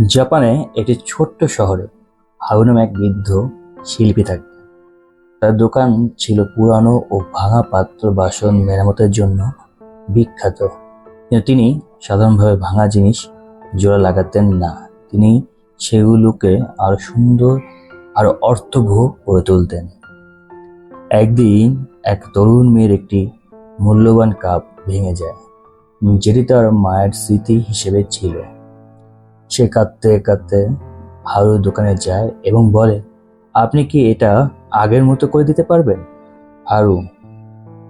জাপানে একটি ছোট্ট শহরে হারু নামে এক বৃদ্ধ শিল্পী থাকতেন। তার দোকান ছিল পুরানো ও ভাঙা পাত্র বাসন মেরামতের জন্য বিখ্যাত। কিন্তু তিনি সাধারণভাবে ভাঙা জিনিস জোড়া লাগাতেন না। তিনি সেগুলোকে আরো সুন্দর আর অর্থবহ করে তুলতেন। একদিন এক তরুণ মেয়ের একটি মূল্যবান কাপ ভেঙে যায়, যেটি তার মায়ের স্মৃতি হিসেবে ছিল। সে কাঁদতে কাঁদতে হারুর দোকানে যায় এবং বলে, আপনি কি এটা আগের মতো করে দিতে পারবেন? হারু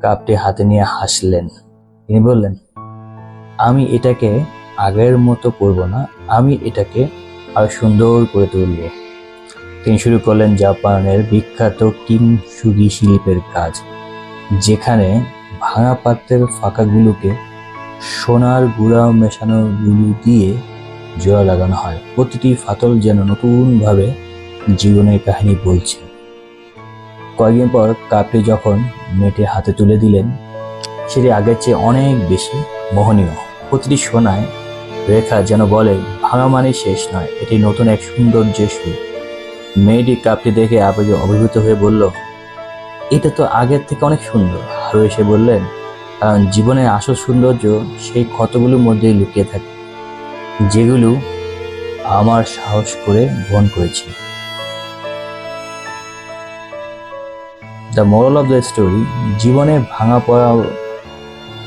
কাপটি হাতে নিয়ে হাসলেন। তিনি বললেন, আমি এটাকে আগের মতো করব না, আমি এটাকে আরো সুন্দর করে তুলব। তিনি শুরু করলেন জাপানের বিখ্যাত কিনসুগি শিল্পের কাজ, যেখানে ভাঙা পাত্রের ফাঁকাগুলোকে সোনার গুঁড়া মেশানো গুলো দিয়ে জোড়া লাগানো হয়। প্রতিটি ফাতল যেন নতুনভাবে জীবনের কাহিনী বলছে। কয়েকদিন পর কাপটি যখন মেয়েটি হাতে তুলে দিলেন, সেটি আগের চেয়ে অনেক বেশি মোহনীয়। প্রতিটি সোনায় রেখা যেন বলে, ভাঙা মানে শেষ নয়, এটি নতুন এক সৌন্দর্যের শুরু। মেয়েটি কাপটি দেখে আবেগে অভিভূত হয়ে বলল, এটা তো আগের থেকে অনেক সুন্দর। হারু এসে বললেন, কারণ জীবনের আসল সৌন্দর্য সেই ক্ষতগুলোর মধ্যেই লুকিয়ে থাকে, যেগুলো আমার সাহস করে বহন করেছি। The moral of the story, জীবনে ভাঙা পড়া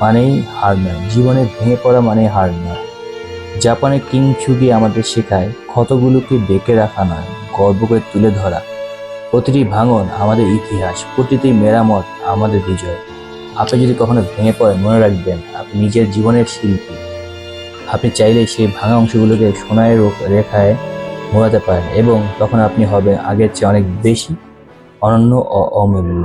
মানেই হার নয়, জীবনে ভেঙে পড়া মানেই হার নয়। জাপানের কিনসুগি আমাদের শেখায়, ক্ষতগুলোকে ডেকে রাখা নয়, গর্ব করে তুলে ধরা। প্রতিটি ভাঙন আমাদের ইতিহাস, প্রতিটি মেরামত আমাদের বিজয়। আপনি যদি কখনো ভেঙে পড়েন, মনে রাখবেন আপনি নিজের জীবনের শিল্পী। আপনি চাইলে সেই ভাঙা অংশগুলোকে সোনার রেখায় মোড়াতে পারেন এবং তখন আপনি হবেন আগের চেয়ে অনেক বেশি অনন্য ও অমূল্য।